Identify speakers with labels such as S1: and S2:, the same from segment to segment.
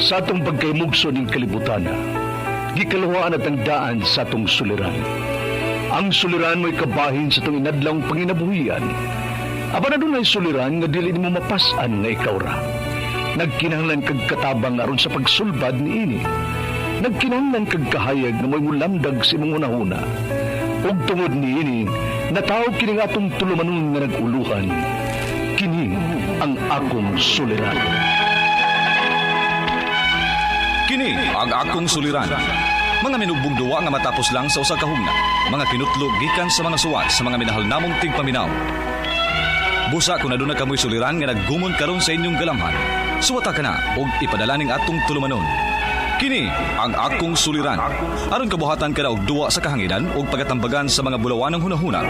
S1: Sa atong pagkaymugso ning kalibutan, gikalawaan at ang daan sa atong suliran. Ang suliran mo'y kabahin sa itong inadlang panginabuhian. Aba na doon ay suliran nga dili mo mapasan nga ikaw ra. Nagkinahanglan kag katabang aron sa pagsulbad ni ini. Nagkinahanglan kag kahayag na mo'y mulamdag sa imong unahuna. Ug tungod ni ini, natawag kini nga atong tulumanon nga naguluhan. Kini ang akong suliran.
S2: Kini ang akong suliran. Mga minugbong duwa nga matapos lang sa usa ka hugna. Mga kinutlog gikan sa mga suwat sa mga minahal namong tigpaminaw. Busa kung aduna kamoy suliran nga naggumon karon sa inyong galamhan, suwata ka na og ipadala ning atong tulumanon. Kini ang akong suliran. Aron kabuhatan ka na og duwa sa kahanginan og pagatambagan sa mga bulawanong hunahuna.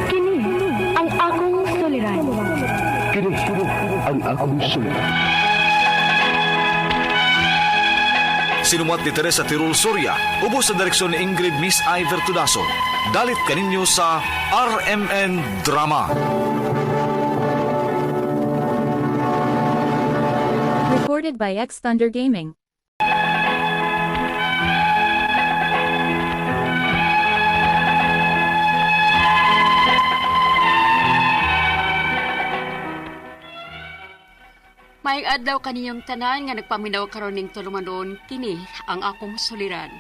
S3: Kini ang akong suliran.
S1: Kini ang akong suliran.
S2: Sinumat ni Teresa Tirul Soria, ubos sa direksyon ni Ingrid Miss Iver Tudaso. Dalit kaninyo sa RMN Drama.
S4: Recorded by X Thunder Gaming.
S5: Maayong adlaw kaninyong tanan nga nagpaminaw karon ning tulumanon, kini ang akong suliran.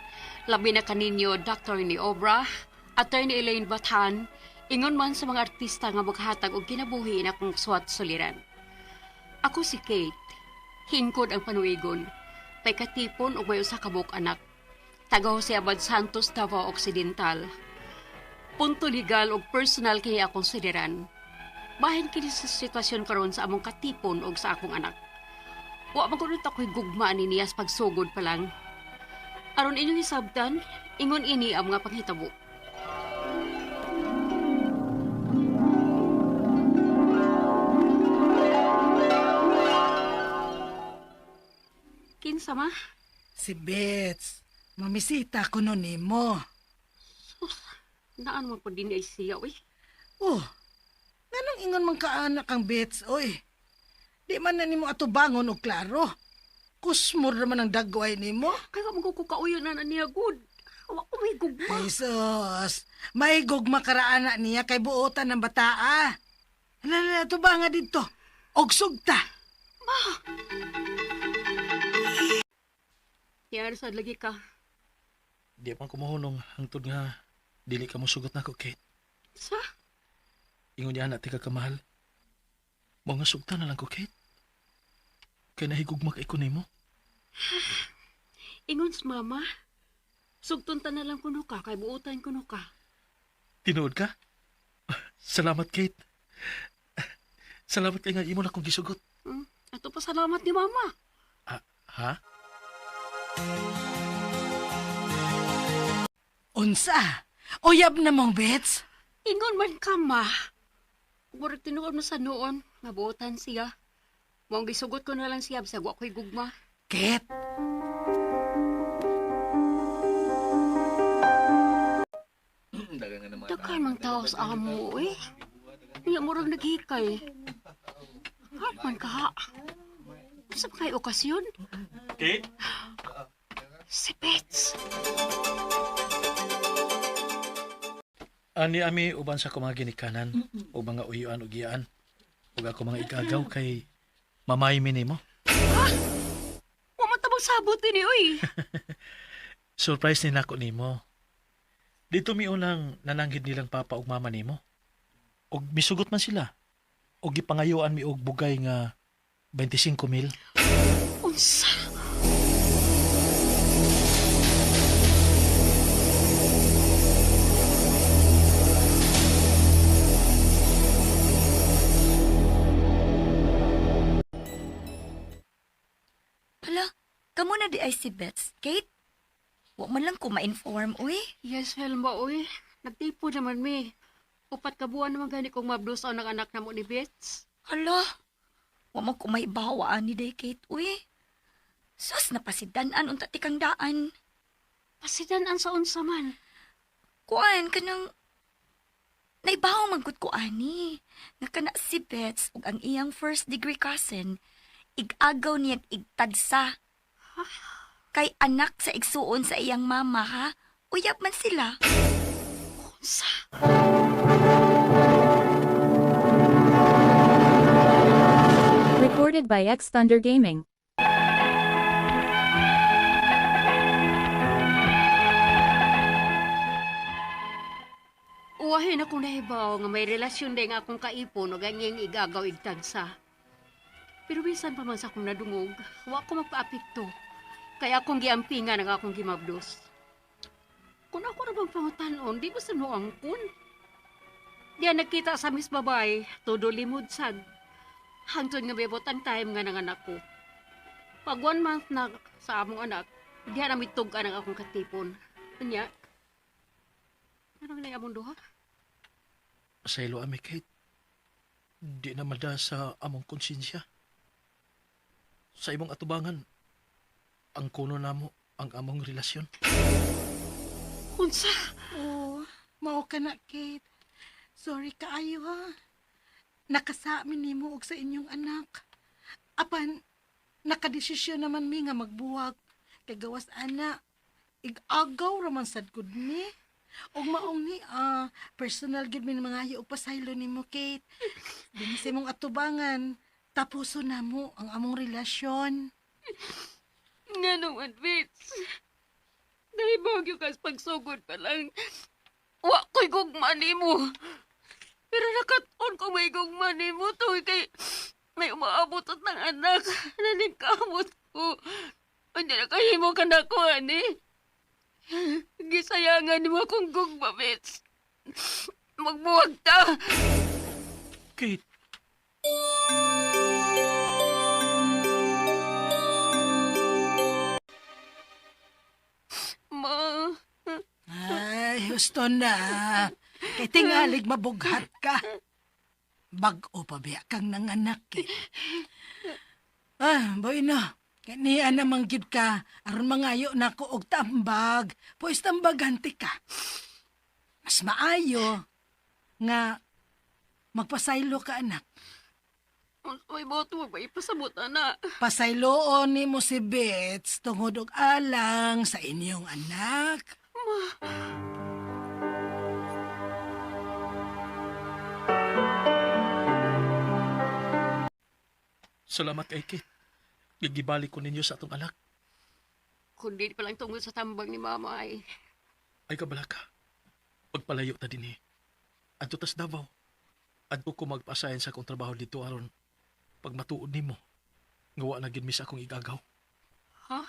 S5: Labi na kaninyo Dr. ni Obra, Attorney Elaine Batan, ingon man sa mga artista nga maghatag og kinabuhi na akong suwat suliran. Ako si Kate, hingkod ang panuigon, may katipon og may usa ka buok anak. Taga Jose Abad Santos, Davao Occidental. Punto legal og personal kay akong suliran. Bahin kini sa sitwasyon karon sa among katipon og sa akong anak. Wa magudot ako'y gugmaan ni niyas pagsugod pa lang. Aron inyong hisabtan, ingon ini ang mga panghitabo. Kinsa ma?
S6: Si Bets. Mamisita ko no nimo.
S5: Naan mo po din ay siya, uy.
S6: Oh, nganong ingon man kaanak ang Bets, oy. Di man na nimo atubangon og klaro. Kusmor naman ang dagway nimo.
S5: Kaya mo ko kauyo na niya good. Wa ko may gugma.
S6: Ay sus, may gugma karaana niya kay buotan ng bataa. Hala, ito ba nga dito? Og sugta.
S5: Yan, sad lagi ka.
S7: Di man kumuhunong hangtod nga dili ka mo sugot nako, Kate.
S5: Sa?
S7: Ingon niya na tika kamahal. Mo nga sugta na lang ko, Kate. Kay nahigugma kay ko nimo.
S5: Ingon sa mama. Sugtunta na lang kuno ka, kay buutan kuno ka.
S7: Tinuod ka? Salamat, Kate. Salamat kay nga imo na kong gisugot.
S5: Ato pa salamat ni mama.
S7: Ha?
S6: Unsa? Uyab na mong Bets?
S5: Ingon man ka, ma. Murag tinuod mo sa noon, mabuutan siya. Mong gisugot ko na lang siya, bisag wa ko'y gugma.
S6: Kate?
S5: Dagan mang tao sa amo, eh. Niya murag naghikay. Kahit man ka, ha? Sa kay okasyon?
S7: Kate?
S5: Si Pets.
S7: Ani ami uban sa mga ginikanan o mga uyuan o giyaan. Ug ako mga igagaw kay mamay mi nimo.
S5: Mamantabang sabot din, uy.
S7: Surprise ni nako nimo. Dito mi unang nananggid nilang papa ug mama nimo. Og misugot man sila. Og gipangayuan mi og bugay nga 25,000.
S5: Unsa?
S8: Hala, kamo na di ay si Bets, Kate? Wa man lang ko ma-inform, uy.
S5: Yes, Helma, uy. Nagtipo naman mi. Upat ka buwan naman gani kong mablos ang anak na mo ni Bets.
S8: Hala, wa man ko may bawaan ni day, Kate, uy. Sus, napasidanan unta tikang daan.
S5: Pasidan ang sa unsa man.
S8: Kuan, kanang Naibaw manggod ko ani. Nga kana si Bets ug ang iyang first degree cousin igagaw niya igtadsa. Kay anak sa igsuon sa iyang mama ha. Uyab man sila.
S5: Unsa?
S4: Recorded by X Thunder Gaming.
S5: Uwahin akong nahibaw nga may relasyon din nga akong kaipon o ganyang igagaw igtansa. Pero bisan pa man sa akong nadungog, wa ko magpaapekto. Kaya akong giampingan ang akong gimabdos. Kung ako na bang pangutanon, di ba sa noangkon? Diyan nagkita sa Miss Babay, todo limod sad. Hangtod nga bebot ang time nga ng anak ko. Pag 1 month na sa among anak, diyan na mitugan ang akong katipon. Anya? Ano na among duha?
S7: Pasaylo ami, Kate. Di na mada sa among konsensya. Sa imong atubangan, ang kuno namo ang among relasyon.
S5: Unsa?
S6: Oh, mao ka na, Kate. Sorry kaayo ha. Nakasamin nimo og sa inyong anak. Apan, nakadesisyon naman mi nga magbuwag. Kay gawas ana, igagaw raman sad gud mi. Og maong ni, personal gid mi mga og pasaylo nimo, Kate. Dinhi sa imong atubangan, tapuso na mo ang among relasyon.
S5: Nga naman, Vince. Nahibog yung kas pagsugod pa lang. Wa ko'y gugma mo. Pero nakaton ko may gugma mo to kay may umaabot at ng anak. Naningkamot ko. Hindi na kahimo ka na ko, ani. Gisayangan mo akong gugma, Vince. Magbuwag ta.
S7: Kate,
S5: Ma.
S6: Ay, gusto na. Kay tingalig mabughat ka. Bag-o pa biya kang nanganak, Kate. Boy na. Kaya niya namang gid ka. Aron mangayo na ko og tambag. Pues tambaganti ka. Mas maayo nga magpasaylo ka, anak.
S5: May boto mo ba ipasabot, anak?
S6: Pasayloon ni mo si Bets tungod og alang sa inyong anak.
S7: salamat kay Kate. Gigibalik ko ninyo sa atong anak.
S5: Kundi pa lang tungkol sa tambang ni Mama ay
S7: Ay kabala ka. Pagpalayo ta din Adto tas Davao. Adto ko magpasayan sa akong trabaho dito aron pag matuod nimo. Ngawa na gid mi sa akong igagaw.
S5: ha?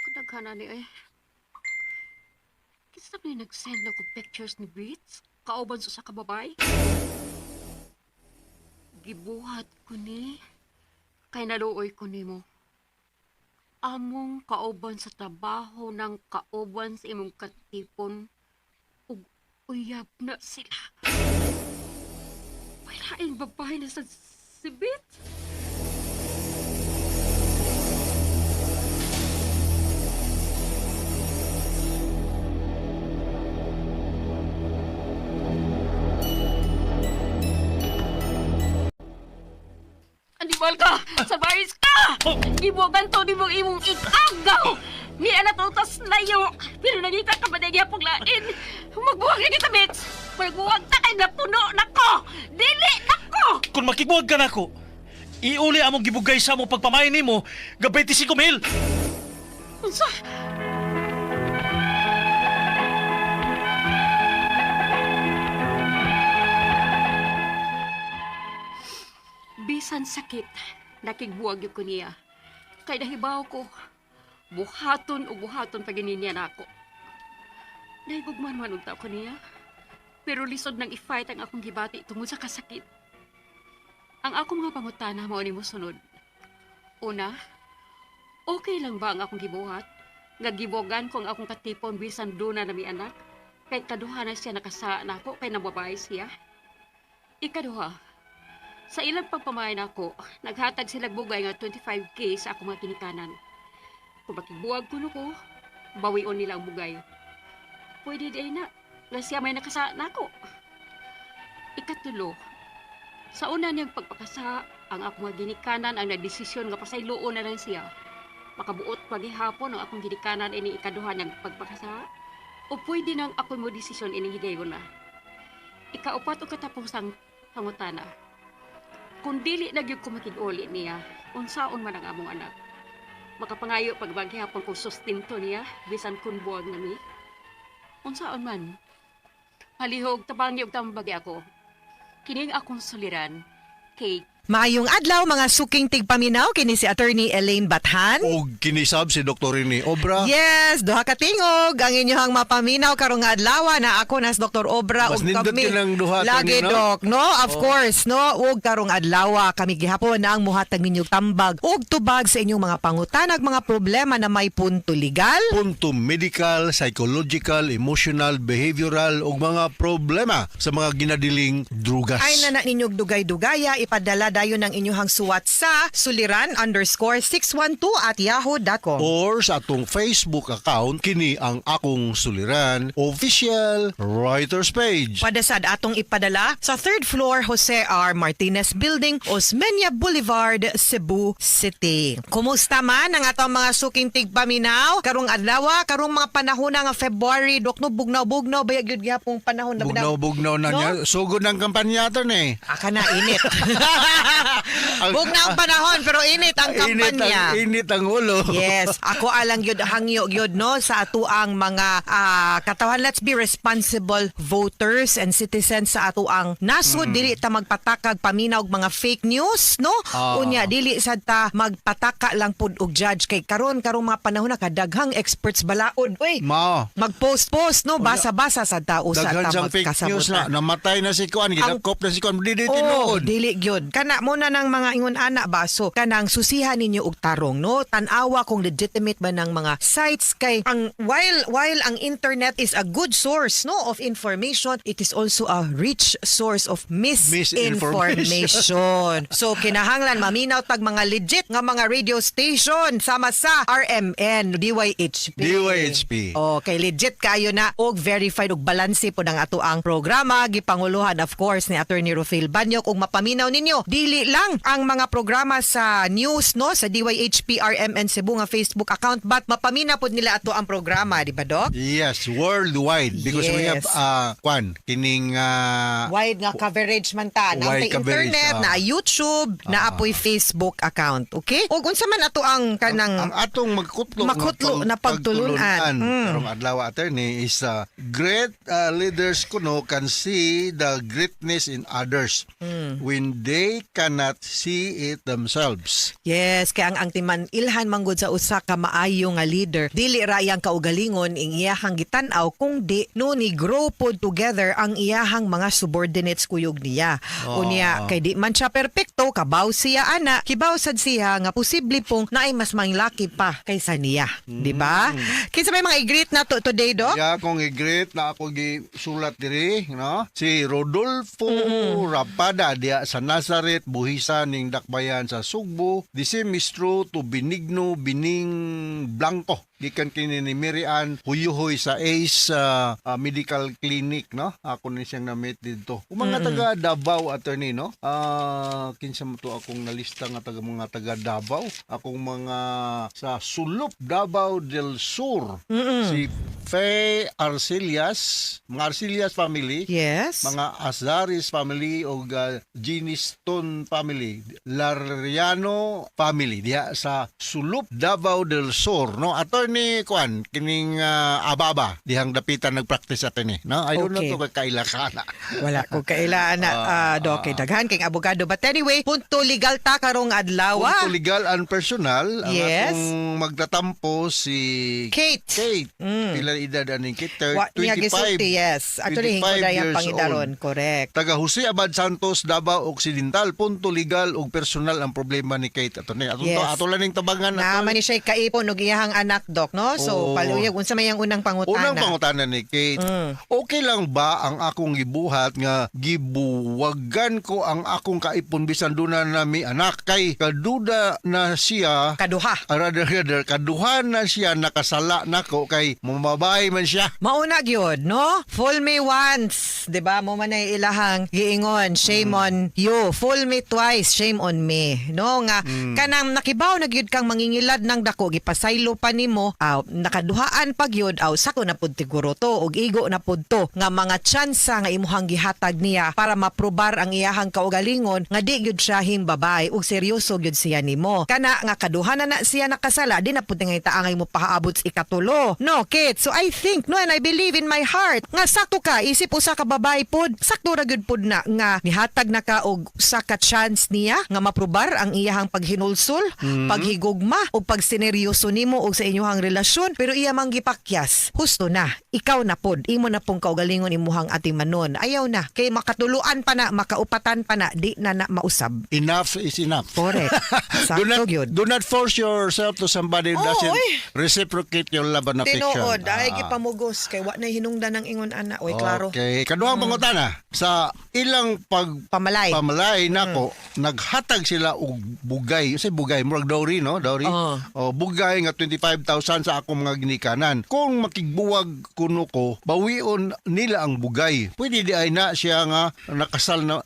S5: Kadaghanan ni ay. Kisa ni nag-send na ko pictures ni Beats? Kauban sa kababay? Gibuhat ko ni. Kay naluoy ko ni mo. Among kauban sa trabaho ng kauban sa imong katipon. Ug uyab na sila. Palaing babae na sa si Beats? Animal ka! Sabayis ka! Gibugan to ni mong imong ikagaw! Ni anak utas layo! Pero nangita ka ba na gyapong lain? Magbuwag na kita, Mix! Magbuwag ta kay napuno nako! Dili nako!
S7: Kung makigbuwag ka nako, iuli among gibugay sa among pagpamain nimo ga 25,000.
S5: Unsa? Bisan sakit, nakigbuwag yun ko niya. Kay nahibaw ko, buhaton o buhaton paginin niya na ako. Nahigugman man unta ko niya. Pero lisod nang i-fight ang akong gibati tungod sa kasakit. Ang akong mga pangutana mao ni mo sunod. Una, okay lang ba ang akong gibuhat? Nga gibogan ko ang akong katipon bisan doon na mi anak? Kay kaduha na siya nakasa na ako, kay nababae siya. Ikaduha, Sa ilang pagpamayan ako, naghatag sila bugay nga 25K sa akong mga kinikanan. Kung makigbuwag ko ko, bawion nila ang bugay. Pwede di na, nga siya may nakasa na ako. Ikatulo, sa una niyang pagpakasa, ang akong mga ginikanan ang nagdesisyon nga pasayloon na lang siya. Makabuot paghihapon ang akong ginikanan ini ikaduha niyang pagpakasa, o pwede nang ako mo desisyon ining higayon na. Ikaupat o katapusang pangutana. Kung dili na gyud ko makig-uli niya, unsaon man ang among anak. Makapangayo pagbaghihapon kung sustento niya, bisan kun buwag na mi. Unsaon man. Halihog tabang niyog tambagi ako. Kining akong suliran, Kate.
S9: Maayong adlaw mga suking tigpaminaw kini si Attorney Elaine Bathan.
S10: Og kinisab si Dr. Rini Obra.
S9: Yes, duha ka tingog ang inyohang mapaminaw karong adlaw na ako nas Dr. Obra
S10: Mas
S9: ug
S10: nindot
S9: kami.
S10: kinang duha,
S9: Lagi
S10: Attorney, no?
S9: Doc, no? Of course, no? Ug karong adlaw kami gihapon na ang muhatag ninyong tambag ug tubag sa inyong mga pangutanag mga problema na may punto legal.
S10: Punto medical, psychological, emotional, behavioral ug mga problema sa mga ginadiling drugas.
S9: Ay na ninyog dugay-dugaya ipadala dayon ang inyong suwat sa suliran_612@yahoo.com.
S10: Or sa atong Facebook account kini ang akong suliran official writers page.
S9: Padasad atong ipadala sa 3rd floor Jose R. Martinez Building, Osmeña Boulevard, Cebu City. Kumusta man ang atong mga suking tigpaminaw? Karong adlaw, karong mga panahon nga February, dok no bugnaw-bugnaw bayag gyud gyapong panahon na
S10: Bugnaw-bugnaw na
S9: No?
S10: niya. Sugod ng kampanya to ni.
S9: Aka na init. Bugnaw ang panahon pero init ang kampanya.
S10: Init ang ulo.
S9: Yes, ako alang gyud hangyo gyud no sa ato ang mga katawan. Let's be responsible voters and citizens sa ato ang nasod. Dili ta magpatakag paminaw og mga fake news, no? Unya dili sad ta magpataka lang pud og judge kay karong mga panahon na kadaghang experts balaod. Uy,
S10: Mao.
S9: mag-post no basa-basa sad ta usa
S10: Daghan
S9: ta
S10: siyang fake news na
S9: magkasabutan.
S10: namatay na si Kuan, gidakop na si Kuan, dili
S9: Oh,
S10: tinuod.
S9: dili gyud. Kana mo na ng mga ingon ana baso kanang susihan ninyo og tarong no. Tan-awa kung legitimate ba ng mga sites kay ang while ang internet is a good source no of information, it is also a rich source of misinformation. So kinahanglan maminaw tag mga legit nga mga radio station sama sa RMN DYHP.
S10: DYHP.
S9: Okay, legit kayo na og verified og balanse po ng ato ang programa gipanguluhan of course ni Attorney Rafael Banyok ug mapaminaw ninyo dili lang ang mga programa sa news no sa DYHP RMN Cebu nga Facebook account but mapamina pod nila ato ang programa di ba Doc?
S10: Yes, worldwide because we have
S9: Yes.
S10: Kuan kining
S9: Wide nga coverage man ta na
S10: Wide coverage,
S9: internet na YouTube na apoy Facebook account okay? Ug unsa man ato ang kanang
S10: ang atong magkutlo
S9: Makutlo na pagtulunan.
S10: Karong adlaw attorney is great leaders kuno can see the greatness in others when they cannot see it themselves.
S9: Yes, kaya ang timan ilhan manggod sa usa ka maayo nga leader, dili ra iyang kaugalingon ing iyahang gitan-aw kung di no ni grow pod together ang iyahang mga subordinates kuyog niya. Unya kay di man siya perpekto, kabaw siya ana, kibaw sad siya nga posible pong naay mas manglaki pa kaysa niya, di ba? Kinsa may mga i-greet na to today, Doc?
S10: Ya kung i-greet na ako gisulat diri no si Rodolfo Rapada diya sa Nazareth buhisan ning dakbayan sa Sugbo disemistro to Benigno Bining Blanco gikan kini ni Mirian Huyuhoy sa Ace Medical Clinic no ako ni siyang na-meet dito kung mga taga Davao attorney no kinsa mo to akong nalista nga mga taga Davao akong mga sa Sulop Davao del Sur si Fe Arcelias mga Arcelias family
S9: Yes.
S10: mga Azaris family o Giniston family, Lariano family diya sa Sulop Davao del Sur no attorney Kuan kining ababa dihang dapitan nagpractice atin no I don't know
S9: Okay.
S10: to kailakana.
S9: Wala ko kailangan na Doc kay daghan kay abogado but anyway, punto legal ta karong adlaw.
S10: Punto legal and personal ang
S9: Yes.
S10: atong magtatampo si
S9: Kate.
S10: Pila nga edad aning kit
S9: Wa niya
S10: 25.
S9: gisulti, yes. Actually, hingo
S10: 25
S9: na yung
S10: years
S9: pangidaron.
S10: old.
S9: Correct.
S10: Taga Jose Abad Santos, Davao Occidental, punto legal ug personal ang problema ni Kate. Ato ni
S9: Yes.
S10: ato lang ning tabangan
S9: Naman ni siya kaipon og iyahang anak, Doc, no? So,
S10: Oo.
S9: paluyag, unsa may ang unang pangutana?
S10: Unang pangutana ni Kate, okay lang ba ang akong gibuhat nga gibuwagan ko ang akong kaipon bisan duna na mi anak kay kaduda na siya
S9: Kaduha.
S10: rather kaduhan na siya nakasala nako kay mamabay man siya.
S9: Mauna gyud, no? Fool me once, 'di ba? Mo man ay ilahang giingon, shame on you. Fool me twice, shame on me. No nga kanang nakibaw na gyud kang mangingilad ng dako gipasaylo pa nimo, nakaduhaan pa gyud sako na pud siguro to og igo na pud to nga mga tsansa nga imuhang gihatag niya para maprobar ang iyahang kaugalingon nga di gyud siya himbabay ug seryoso gyud siya nimo. Kana nga kaduhan na siya nakasala, di na pud nga itaangay mo pahaabot sa ikatulo. No, Kate. So I think, no, and I believe in my heart nga sakto ka isip usa ka babae pod, sakto ra gyud pod na nga nihatag na ka og usa ka chance niya nga maprobar ang iyahang paghinulsol, paghigugma o pagsineryoso nimo og sa inyong relasyon, pero iya mang gipakyas. Husto na, ikaw na pod, imo na pong kaugalingon imuhang atimanon. Ayaw na kay makatuluan pa na, makaupatan pa na, di na mausab.
S10: Enough is enough.
S9: Correct. Sakto gyud.
S10: Do not force yourself to somebody who doesn't reciprocate your love and affection.
S9: Tinuod, ay gipamugos kay wa na hinungdan ng ingon ana. Oy, klaro.
S10: Okay, kaduhang pangutana sa ilang
S9: Pamalay.
S10: nako, naghatag sila og bugay. Say bugay, murag dowry, no? Dowry. Bugay nga 25,000 sa akong mga ginikanan. Kung makigbuwag kuno ko, bawion nila ang bugay. Pwede di ay na siya nga nakasala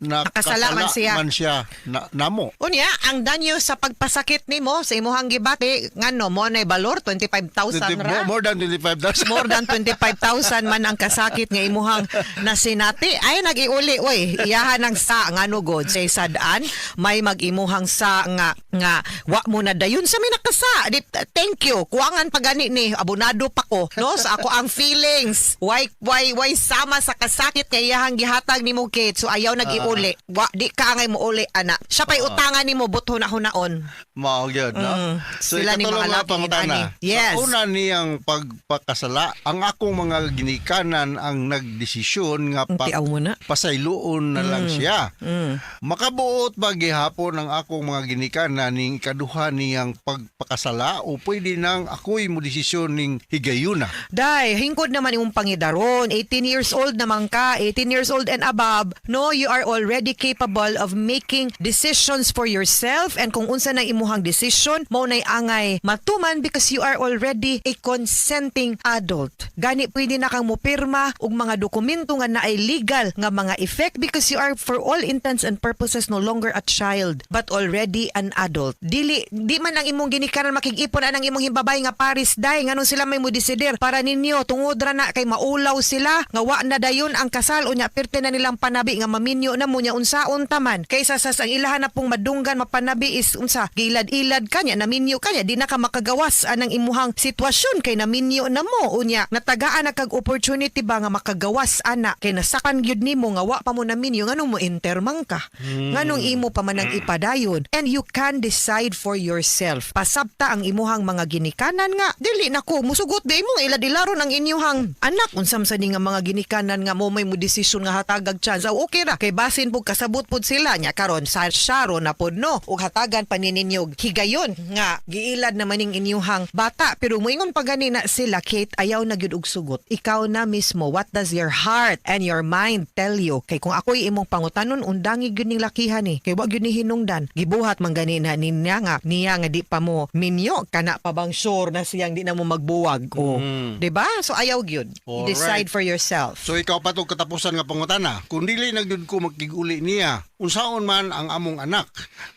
S9: man siya.
S10: Namo.
S9: Unya, ang danyo sa pagpasakit nimo sa imuhang gibati, ngano mo na balor 25,000 ra.
S10: More than 25,000.
S9: More than 25,000 man ang kasakit nga imuhang nasinati. Ay nagiuli oy, iyahan ng sa ngano god say sadaan may mag-imuhang sa nga wa mo na dayon sa may nakasa. Thank you. Kuangan pagani ni abunado pa ko, no? Sa ako ang feelings. Why sama sa kasakit kay iyahang gihatag nimo, Kate. So ayaw nag-iuli. Wa di ka angay mo uli ana. Siya pay utangan nimo buto na hunaon.
S10: Mao gyud, no? So
S9: Sila ni
S10: ikatulong
S9: mga
S10: nga
S9: laki
S10: pangutana.
S9: ni Yes.
S10: Sa una niyang pagpakasala, ang akong mga ginikanan ang nagdesisyon nga
S9: Tiaw mo na.
S10: pasayloon na lang siya. Makabuot ba gihapon ang akong mga ginikanan ning kaduha niyang pagpakasala o pwede nang ako'y mo desisyon ning higayuna?
S9: Day, hingkod naman yung pangidaron. 18 years old naman ka, 18 years old and above. No, you are already capable of making decisions for yourself, and kung unsa na imuhang decision, mo nay angay matuman because you are already a consenting adult. Gani pwede na kang mupirma og mga dokumento nga naay legal nga mga effect because you are for all intents and purposes no longer a child but already an adult. Di man ang imong ginikanan makig-ipon anang imong himbabay nga Paris day nganong sila may mo desider para ninyo tungod ra na kay maulaw sila nga wa na dayon ang kasal unya pirte na nilang panabi nga maminyo na mo nya unsaon taman kaysa sa ang ilahan na pong madunggan mapanabi is unsa gilad-ilad kanya naminyo kanya di na ka makagawas anang imuhang sitwasyon kay naminyo na mo unya natagaan na kag opportunity ba nga makagawas ana kay nasakan gyud nimo nga wa pa mo naminyo nganong mo intermang ka nganong imo pa man ang ipadayon and you can decide for yourself pasabta ang imuhang mga ginikanan nga dili nako musugot di mo ilad-ilaron ang inyuhang anak unsam sa nga mga ginikanan nga mo may mo desisyon nga hatagag chance okay ra kay basin pug kasabot pud sila nya karon sa syaro na pud no ug hatagan pa nininyo higayon nga giilad naman ning inyuhang bata pero moingon pa gani na sila Kate ayaw na gyud og sugot ikaw na mismo what does your heart and your mind tell you kay kung ako'y imong pangutanon undangi gyud ning lakihan ni kay wa gyud ni hinungdan gibuhat man gani na niya nga di pa mo minyo kana pa bang sure na siyang di na mo magbuwag o di ba so ayaw gyud decide for yourself.
S10: So ikaw pa tong katapusan nga pangutana. Kung dili nagdud ko magkiguli niya, unsaon man ang among anak,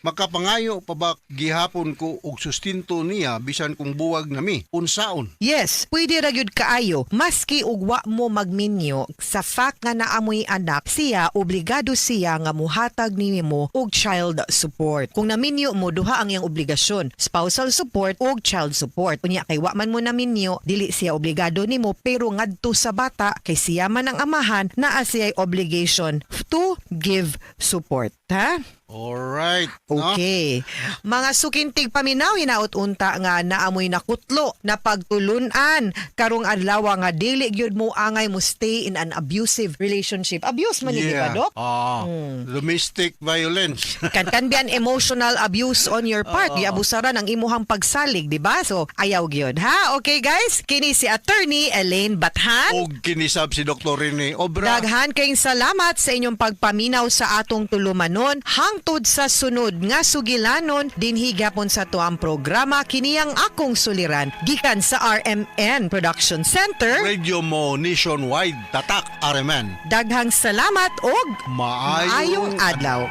S10: makapangayo pa ba gihapon ko og sustinto niya bisan kung buwag nami? Unsaon?
S9: Yes, pwede ra gyud kaayo maski ug wa mo magminyo sa fact nga naamoy anak siya obligado siya nga muhatag nimo og child support. Kung naminyo mo duha ang iyang obligasyon, spousal support ug child support. Unya kay wa man mo naminyo, dili siya obligado nimo pero ngadto sa bata kay siya man ang amahan naa siya obligation to give support. ha?
S10: Alright. No?
S9: Okay. Mga sukintig paminaw hinaot unta nga naamoy nakutlo na pagtulunan karong adlaw nga dili gyud mo angay mo stay in an abusive relationship. Abuse man ini ka, Dok?
S10: Domestic violence.
S9: Can be an emotional abuse on your part. Giabusaran ang imuhang pagsalig, di ba? So, ayaw gyud, ha? Okay, guys? Kini si Attorney Elaine Bathan.
S10: O kinisab si Dr. Rene Obra.
S9: Daghan kayong salamat sa inyong pagpaminaw sa atong tulumanon hangtod sa sunod nga sugilanon dinhi gapon sa tuang programa kiniyang akong suliran gikan sa RMN Production Center.
S10: Radio mo nationwide tatak RMN.
S9: Daghang salamat og
S10: Maayong
S9: adlaw.